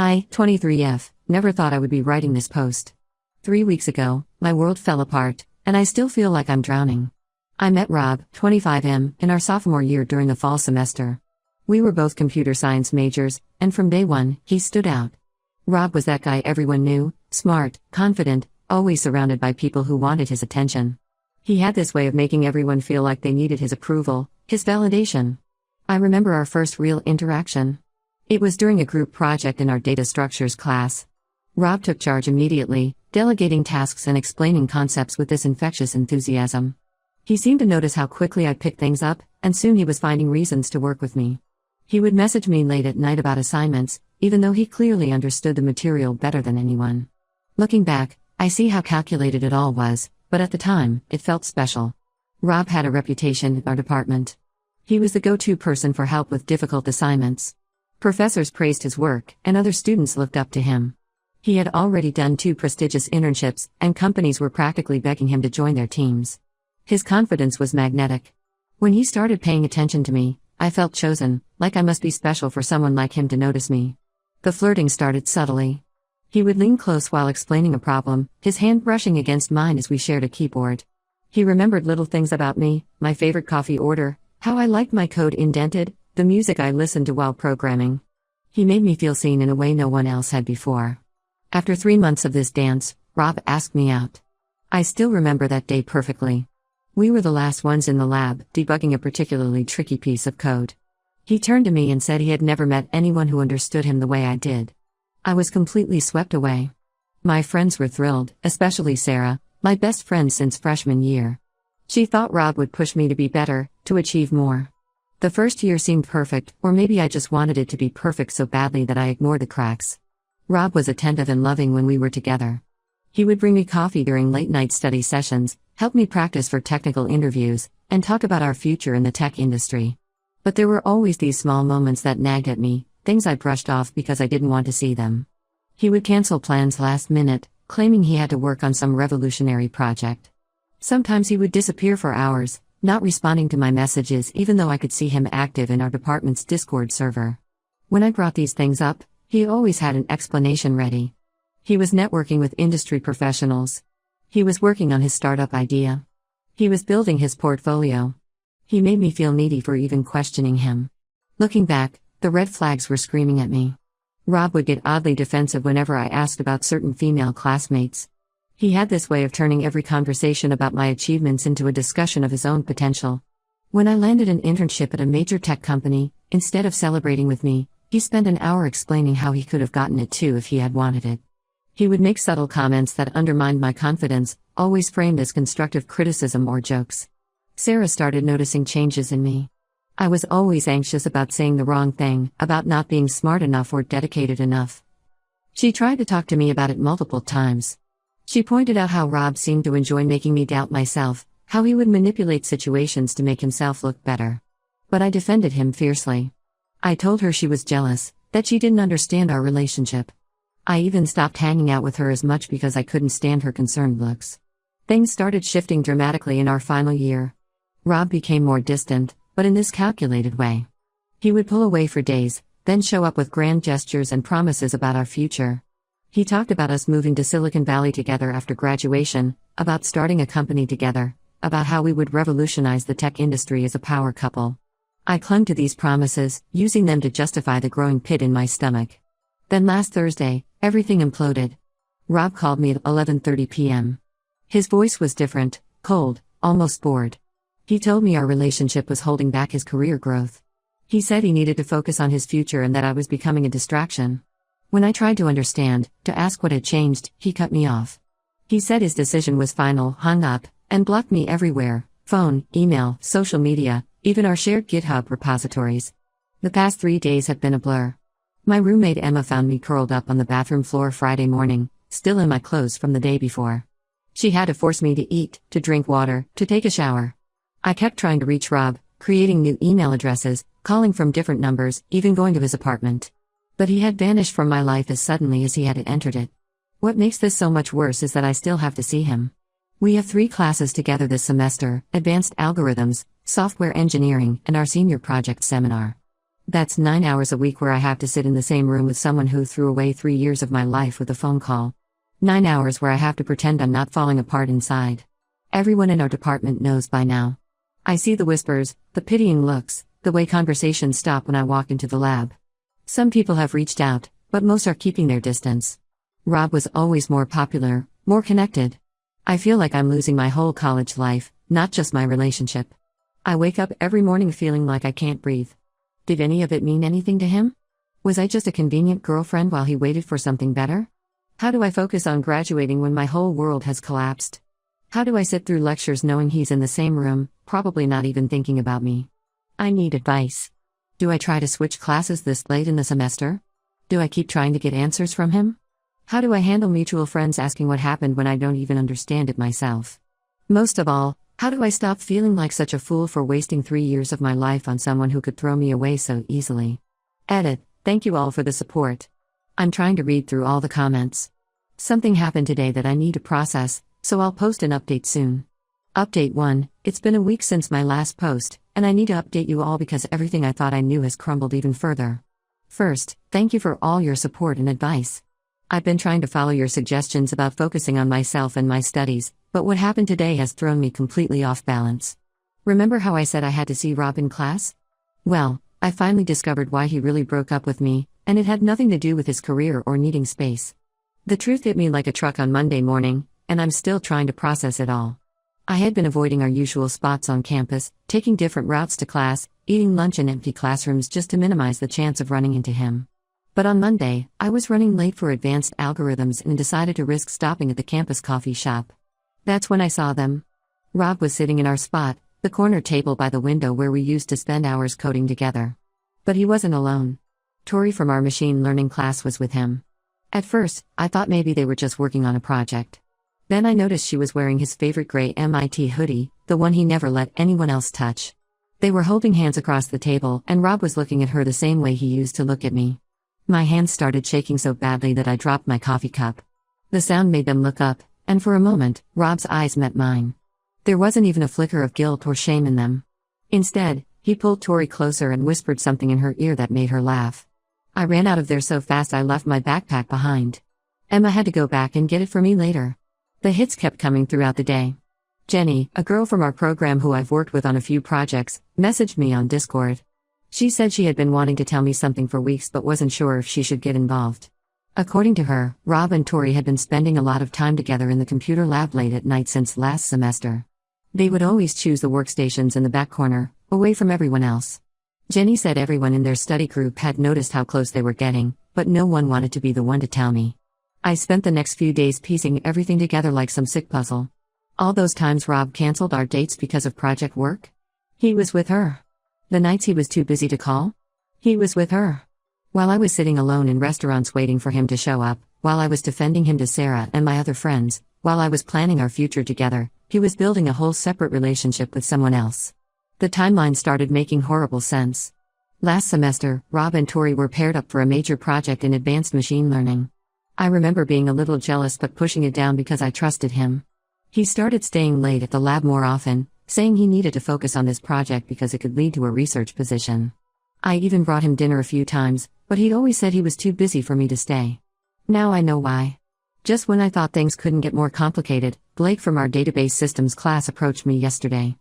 I, 23F, never thought I would be writing this post. 3 weeks ago, my world fell apart, and I still feel like I'm drowning. I met Rob, 25M, in our sophomore year during the fall semester. We were both computer science majors, and from day one, he stood out. Rob was that guy everyone knew, smart, confident, always surrounded by people who wanted his attention. He had this way of making everyone feel like they needed his approval, his validation. I remember our first real interaction. It was during a group project in our data structures class. Rob took charge immediately, delegating tasks and explaining concepts with this infectious enthusiasm. He seemed to notice how quickly I picked things up, and soon he was finding reasons to work with me. He would message me late at night about assignments, even though he clearly understood the material better than anyone. Looking back, I see how calculated it all was, but at the time, it felt special. Rob had a reputation in our department. He was the go-to person for help with difficult assignments. Professors praised his work, and other students looked up to him. He had already done 2 prestigious internships, and companies were practically begging him to join their teams. His confidence was magnetic. When he started paying attention to me, I felt chosen, like I must be special for someone like him to notice me. The flirting started subtly. He would lean close while explaining a problem, his hand brushing against mine as we shared a keyboard. He remembered little things about me, my favorite coffee order, how I liked my code indented, the music I listened to while programming. He made me feel seen in a way no one else had before. After 3 months of this dance, Rob asked me out. I still remember that day perfectly. We were the last ones in the lab, debugging a particularly tricky piece of code. He turned to me and said he had never met anyone who understood him the way I did. I was completely swept away. My friends were thrilled, especially Sarah, my best friend since freshman year. She thought Rob would push me to be better, to achieve more. The first year seemed perfect, or maybe I just wanted it to be perfect so badly that I ignored the cracks. Rob was attentive and loving when we were together. He would bring me coffee during late-night study sessions, help me practice for technical interviews, and talk about our future in the tech industry. But there were always these small moments that nagged at me, things I brushed off because I didn't want to see them. He would cancel plans last minute, claiming he had to work on some revolutionary project. Sometimes he would disappear for hours, not responding to my messages even though I could see him active in our department's Discord server. When I brought these things up, he always had an explanation ready. He was networking with industry professionals. He was working on his startup idea. He was building his portfolio. He made me feel needy for even questioning him. Looking back, the red flags were screaming at me. Rob would get oddly defensive whenever I asked about certain female classmates. He had this way of turning every conversation about my achievements into a discussion of his own potential. When I landed an internship at a major tech company, instead of celebrating with me, he spent an hour explaining how he could have gotten it too if he had wanted it. He would make subtle comments that undermined my confidence, always framed as constructive criticism or jokes. Sarah started noticing changes in me. I was always anxious about saying the wrong thing, about not being smart enough or dedicated enough. She tried to talk to me about it multiple times. She pointed out how Rob seemed to enjoy making me doubt myself, how he would manipulate situations to make himself look better. But I defended him fiercely. I told her she was jealous, that she didn't understand our relationship. I even stopped hanging out with her as much because I couldn't stand her concerned looks. Things started shifting dramatically in our final year. Rob became more distant, but in this calculated way. He would pull away for days, then show up with grand gestures and promises about our future. He talked about us moving to Silicon Valley together after graduation, about starting a company together, about how we would revolutionize the tech industry as a power couple. I clung to these promises, using them to justify the growing pit in my stomach. Then last Thursday, everything imploded. Rob called me at 11:30 p.m. His voice was different, cold, almost bored. He told me our relationship was holding back his career growth. He said he needed to focus on his future and that I was becoming a distraction. When I tried to understand, to ask what had changed, he cut me off. He said his decision was final, hung up, and blocked me everywhere: phone, email, social media, even our shared GitHub repositories. The past 3 days have been a blur. My roommate Emma found me curled up on the bathroom floor Friday morning, still in my clothes from the day before. She had to force me to eat, to drink water, to take a shower. I kept trying to reach Rob, creating new email addresses, calling from different numbers, even going to his apartment. But he had vanished from my life as suddenly as he had entered it. What makes this so much worse is that I still have to see him. We have 3 classes together this semester: Advanced Algorithms, Software Engineering, and our Senior Project Seminar. That's 9 hours a week where I have to sit in the same room with someone who threw away 3 years of my life with a phone call. 9 hours where I have to pretend I'm not falling apart inside. Everyone in our department knows by now. I see the whispers, the pitying looks, the way conversations stop when I walk into the lab. Some people have reached out, but most are keeping their distance. Rob was always more popular, more connected. I feel like I'm losing my whole college life, not just my relationship. I wake up every morning feeling like I can't breathe. Did any of it mean anything to him? Was I just a convenient girlfriend while he waited for something better? How do I focus on graduating when my whole world has collapsed? How do I sit through lectures knowing he's in the same room, probably not even thinking about me? I need advice. Do I try to switch classes this late in the semester? Do I keep trying to get answers from him? How do I handle mutual friends asking what happened when I don't even understand it myself? Most of all, how do I stop feeling like such a fool for wasting 3 years of my life on someone who could throw me away so easily? Edit. Thank you all for the support. I'm trying to read through all the comments. Something happened today that I need to process, so I'll post an update soon. Update 1. It's been a week since my last post, and I need to update you all because everything I thought I knew has crumbled even further. First, thank you for all your support and advice. I've been trying to follow your suggestions about focusing on myself and my studies, but what happened today has thrown me completely off balance. Remember how I said I had to see Rob in class? Well, I finally discovered why he really broke up with me, and it had nothing to do with his career or needing space. The truth hit me like a truck on Monday morning, and I'm still trying to process it all. I had been avoiding our usual spots on campus, taking different routes to class, eating lunch in empty classrooms just to minimize the chance of running into him. But on Monday, I was running late for advanced algorithms and decided to risk stopping at the campus coffee shop. That's when I saw them. Rob was sitting in our spot, the corner table by the window where we used to spend hours coding together. But he wasn't alone. Tori from our machine learning class was with him. At first, I thought maybe they were just working on a project. Then I noticed she was wearing his favorite gray MIT hoodie, the one he never let anyone else touch. They were holding hands across the table, and Rob was looking at her the same way he used to look at me. My hands started shaking so badly that I dropped my coffee cup. The sound made them look up, and for a moment, Rob's eyes met mine. There wasn't even a flicker of guilt or shame in them. Instead, he pulled Tori closer and whispered something in her ear that made her laugh. I ran out of there so fast I left my backpack behind. Emma had to go back and get it for me later. The hits kept coming throughout the day. Jenny, a girl from our program who I've worked with on a few projects, messaged me on Discord. She said she had been wanting to tell me something for weeks but wasn't sure if she should get involved. According to her, Rob and Tori had been spending a lot of time together in the computer lab late at night since last semester. They would always choose the workstations in the back corner, away from everyone else. Jenny said everyone in their study group had noticed how close they were getting, but no one wanted to be the one to tell me. I spent the next few days piecing everything together like some sick puzzle. All those times Rob canceled our dates because of project work? He was with her. The nights he was too busy to call? He was with her. While I was sitting alone in restaurants waiting for him to show up, while I was defending him to Sarah and my other friends, while I was planning our future together, he was building a whole separate relationship with someone else. The timeline started making horrible sense. Last semester, Rob and Tori were paired up for a major project in advanced machine learning. I remember being a little jealous but pushing it down because I trusted him. He started staying late at the lab more often, saying he needed to focus on this project because it could lead to a research position. I even brought him dinner a few times, but he'd always said he was too busy for me to stay. Now I know why. Just when I thought things couldn't get more complicated, Blake from our database systems class approached me yesterday.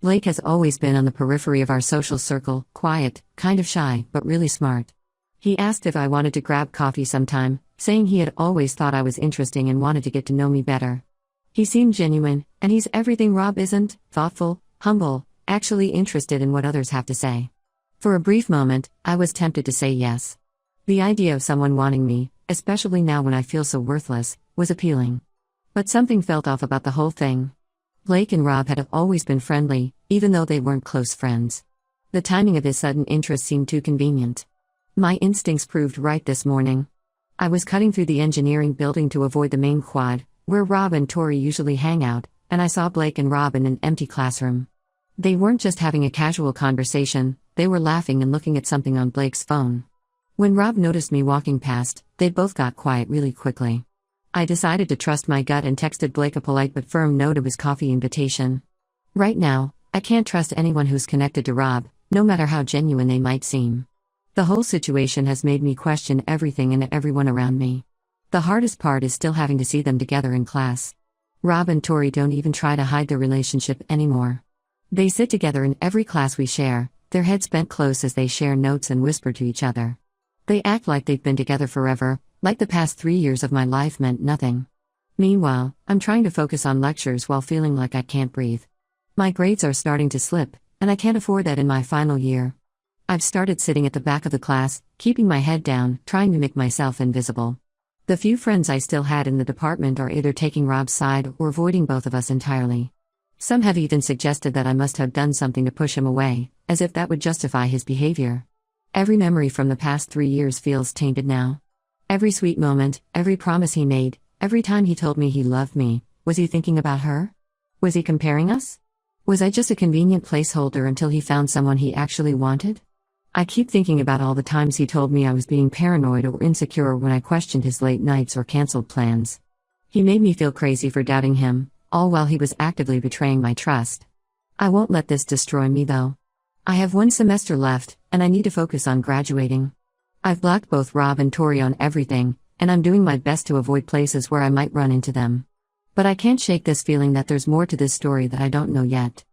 Blake has always been on the periphery of our social circle, quiet, kind of shy, but really smart. He asked if I wanted to grab coffee sometime, saying he had always thought I was interesting and wanted to get to know me better. He seemed genuine, and he's everything Rob isn't: thoughtful, humble, actually interested in what others have to say. For a brief moment, I was tempted to say yes. The idea of someone wanting me, especially now when I feel so worthless, was appealing. But something felt off about the whole thing. Blake and Rob had always been friendly, even though they weren't close friends. The timing of his sudden interest seemed too convenient. My instincts proved right this morning. I was cutting through the engineering building to avoid the main quad, where Rob and Tori usually hang out, and I saw Blake and Rob in an empty classroom. They weren't just having a casual conversation, they were laughing and looking at something on Blake's phone. When Rob noticed me walking past, they both got quiet really quickly. I decided to trust my gut and texted Blake a polite but firm no to his coffee invitation. Right now, I can't trust anyone who's connected to Rob, no matter how genuine they might seem. The whole situation has made me question everything and everyone around me. The hardest part is still having to see them together in class. Rob and Tori don't even try to hide their relationship anymore. They sit together in every class we share, their heads bent close as they share notes and whisper to each other. They act like they've been together forever, like the past 3 years of my life meant nothing. Meanwhile, I'm trying to focus on lectures while feeling like I can't breathe. My grades are starting to slip, and I can't afford that in my final year. I've started sitting at the back of the class, keeping my head down, trying to make myself invisible. The few friends I still had in the department are either taking Rob's side or avoiding both of us entirely. Some have even suggested that I must have done something to push him away, as if that would justify his behavior. Every memory from the past 3 years feels tainted now. Every sweet moment, every promise he made, every time he told me he loved me, was he thinking about her? Was he comparing us? Was I just a convenient placeholder until he found someone he actually wanted? I keep thinking about all the times he told me I was being paranoid or insecure when I questioned his late nights or canceled plans. He made me feel crazy for doubting him, all while he was actively betraying my trust. I won't let this destroy me though. I have 1 semester left, and I need to focus on graduating. I've blocked both Rob and Tori on everything, and I'm doing my best to avoid places where I might run into them. But I can't shake this feeling that there's more to this story that I don't know yet.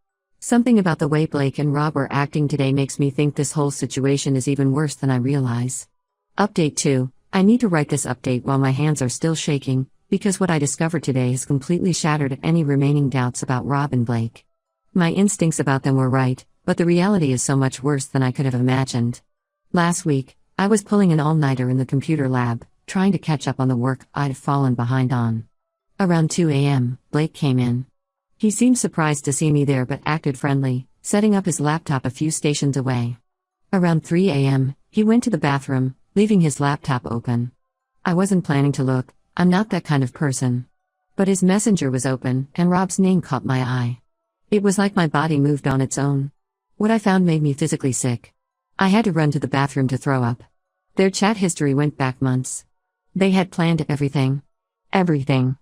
Something about the way Blake and Rob are acting today makes me think this whole situation is even worse than I realize. Update 2. I need to write this update while my hands are still shaking, because what I discovered today has completely shattered any remaining doubts about Rob and Blake. My instincts about them were right, but the reality is so much worse than I could have imagined. Last week, I was pulling an all-nighter in the computer lab, trying to catch up on the work I'd fallen behind on. Around 2 a.m., Blake came in. He seemed surprised to see me there but acted friendly, setting up his laptop a few stations away. Around 3 a.m., he went to the bathroom, leaving his laptop open. I wasn't planning to look, I'm not that kind of person. But his messenger was open, and Rob's name caught my eye. It was like my body moved on its own. What I found made me physically sick. I had to run to the bathroom to throw up. Their chat history went back months. They had planned everything. Everything.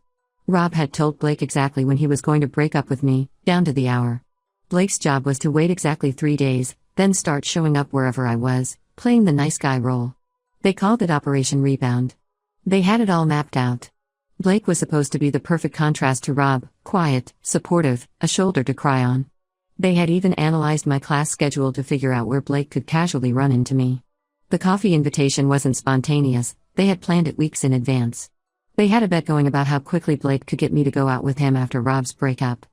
Rob had told Blake exactly when he was going to break up with me, down to the hour. Blake's job was to wait exactly 3 days, then start showing up wherever I was, playing the nice guy role. They called it Operation Rebound. They had it all mapped out. Blake was supposed to be the perfect contrast to Rob, quiet, supportive, a shoulder to cry on. They had even analyzed my class schedule to figure out where Blake could casually run into me. The coffee invitation wasn't spontaneous, they had planned it weeks in advance. They had a bet going about how quickly Blake could get me to go out with him after Rob's breakup.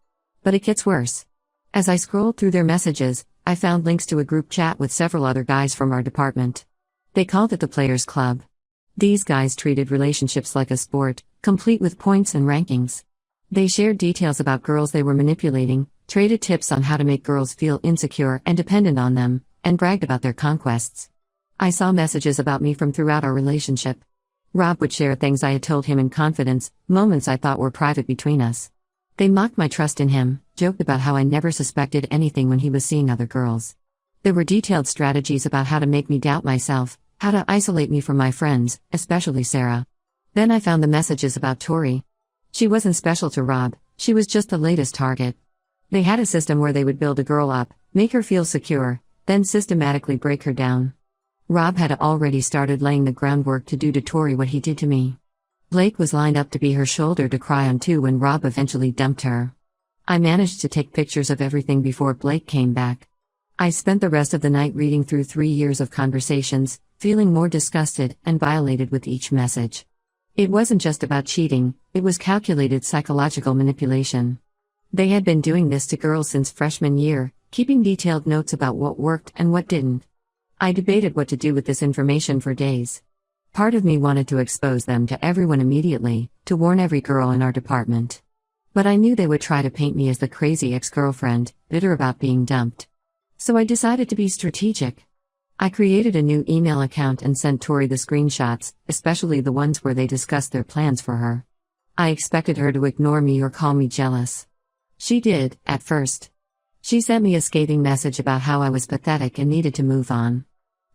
But it gets worse. As I scrolled through their messages, I found links to a group chat with several other guys from our department. They called it the Players Club. These guys treated relationships like a sport, complete with points and rankings. They shared details about girls they were manipulating, traded tips on how to make girls feel insecure and dependent on them, and bragged about their conquests. I saw messages about me from throughout our relationship. Rob would share things I had told him in confidence, moments I thought were private between us. They mocked my trust in him, joked about how I never suspected anything when he was seeing other girls. There were detailed strategies about how to make me doubt myself, how to isolate me from my friends, especially Sarah. Then I found the messages about Tori. She wasn't special to Rob, she was just the latest target. They had a system where they would build a girl up, make her feel secure, then systematically break her down. Rob had already started laying the groundwork to do to Tori what he did to me. Blake was lined up to be her shoulder to cry on too when Rob eventually dumped her. I managed to take pictures of everything before Blake came back. I spent the rest of the night reading through 3 years of conversations, feeling more disgusted and violated with each message. It wasn't just about cheating, it was calculated psychological manipulation. They had been doing this to girls since freshman year, keeping detailed notes about what worked and what didn't. I debated what to do with this information for days. Part of me wanted to expose them to everyone immediately, to warn every girl in our department. But I knew they would try to paint me as the crazy ex-girlfriend, bitter about being dumped. So I decided to be strategic. I created a new email account and sent Tori the screenshots, especially the ones where they discussed their plans for her. I expected her to ignore me or call me jealous. She did, at first. She sent me a scathing message about how I was pathetic and needed to move on.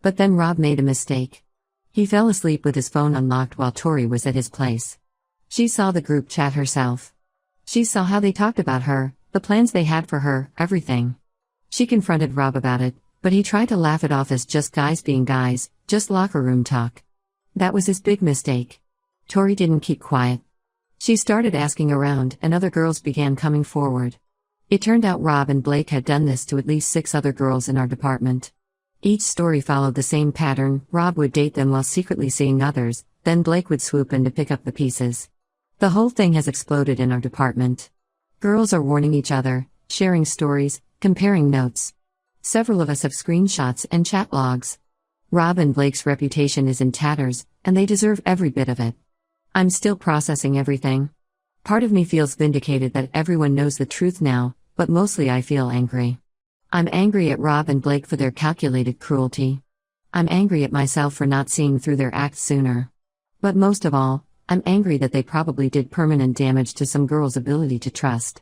But then Rob made a mistake. He fell asleep with his phone unlocked while Tori was at his place. She saw the group chat herself. She saw how they talked about her, the plans they had for her, everything. She confronted Rob about it, But he tried to laugh it off as just guys being guys, just locker room talk. That was his big mistake. Tori didn't keep quiet. She started asking around, and other girls began coming forward. It turned out Rob and Blake had done this to at least 6 other girls in our department. Each story followed the same pattern. Rob would date them while secretly seeing others, then Blake would swoop in to pick up the pieces. The whole thing has exploded in our department. Girls are warning each other, sharing stories, comparing notes. Several of us have screenshots and chat logs. Rob and Blake's reputation is in tatters, and they deserve every bit of it. I'm still processing everything. Part of me feels vindicated that everyone knows the truth now, but mostly I feel angry. I'm angry at Rob and Blake for their calculated cruelty. I'm angry at myself for not seeing through their acts sooner. But most of all, I'm angry that they probably did permanent damage to some girl's ability to trust.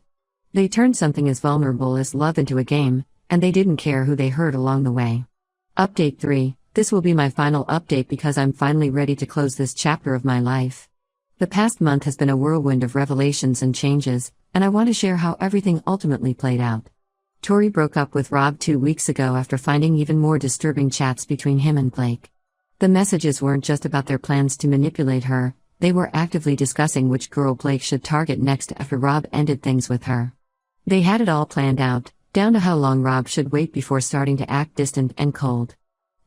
They turned something as vulnerable as love into a game, and they didn't care who they hurt along the way. Update 3. This will be my final update because I'm finally ready to close this chapter of my life. The past month has been a whirlwind of revelations and changes, and I want to share how everything ultimately played out. Tori broke up with Rob 2 weeks ago after finding even more disturbing chats between him and Blake. The messages weren't just about their plans to manipulate her, they were actively discussing which girl Blake should target next after Rob ended things with her. They had it all planned out, down to how long Rob should wait before starting to act distant and cold.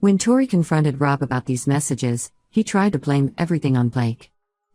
When Tori confronted Rob about these messages, he tried to blame everything on Blake.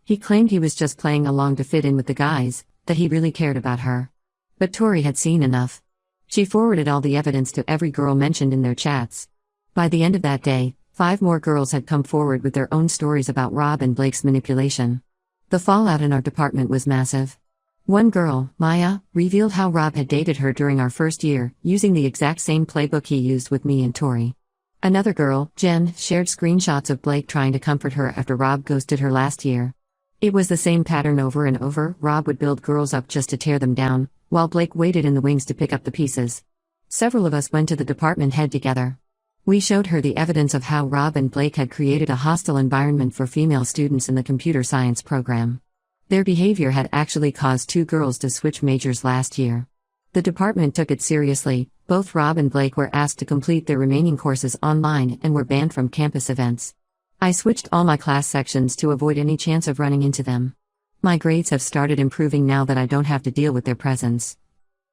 He claimed he was just playing along to fit in with the guys, that he really cared about her. But Tori had seen enough. She forwarded all the evidence to every girl mentioned in their chats. By the end of that day, 5 more girls had come forward with their own stories about Rob and Blake's manipulation. The fallout in our department was massive. One girl, Maya, revealed how Rob had dated her during our first year, using the exact same playbook he used with me and Tori. Another girl, Jen, shared screenshots of Blake trying to comfort her after Rob ghosted her last year. It was the same pattern over and over. Rob would build girls up just to tear them down, while Blake waited in the wings to pick up the pieces. Several of us went to the department head together. We showed her the evidence of how Rob and Blake had created a hostile environment for female students in the computer science program. Their behavior had actually caused 2 girls to switch majors last year. The department took it seriously. Both Rob and Blake were asked to complete their remaining courses online and were banned from campus events. I switched all my class sections to avoid any chance of running into them. My grades have started improving now that I don't have to deal with their presence.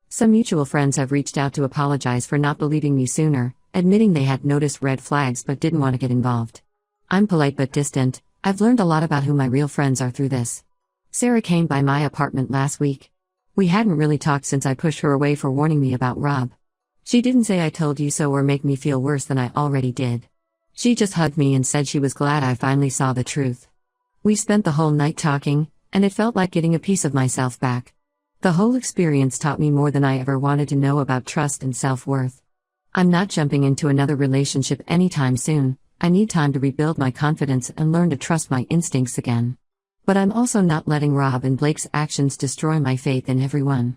Some mutual friends have reached out to apologize for not believing me sooner, admitting they had noticed red flags but didn't want to get involved. I'm polite but distant. I've learned a lot about who my real friends are through this. Sarah came by my apartment last week. We hadn't really talked since I pushed her away for warning me about Rob. She didn't say I told you so or make me feel worse than I already did. She just hugged me and said she was glad I finally saw the truth. We spent the whole night talking, and it felt like getting a piece of myself back. The whole experience taught me more than I ever wanted to know about trust and self-worth. I'm not jumping into another relationship anytime soon. I need time to rebuild my confidence and learn to trust my instincts again. But I'm also not letting Rob and Blake's actions destroy my faith in everyone.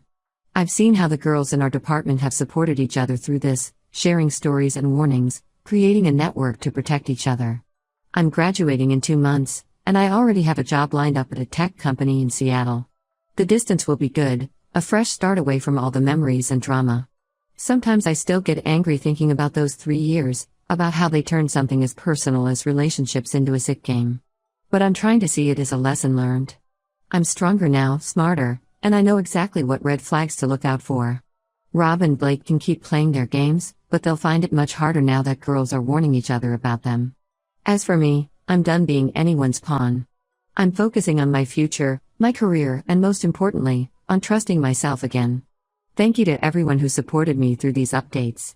I've seen how the girls in our department have supported each other through this, sharing stories and warnings, creating a network to protect each other. I'm graduating in 2 months, and I already have a job lined up at a tech company in Seattle. The distance will be good, a fresh start away from all the memories and drama. Sometimes I still get angry thinking about those 3 years, about how they turned something as personal as relationships into a sick game. But I'm trying to see it as a lesson learned. I'm stronger now, smarter, and I know exactly what red flags to look out for. Rob and Blake can keep playing their games, but they'll find it much harder now that girls are warning each other about them. As for me, I'm done being anyone's pawn. I'm focusing on my future, my career, and most importantly, on trusting myself again. Thank you to everyone who supported me through these updates.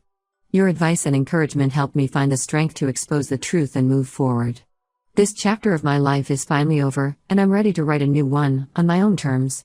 Your advice and encouragement helped me find the strength to expose the truth and move forward. This chapter of my life is finally over, and I'm ready to write a new one, on my own terms.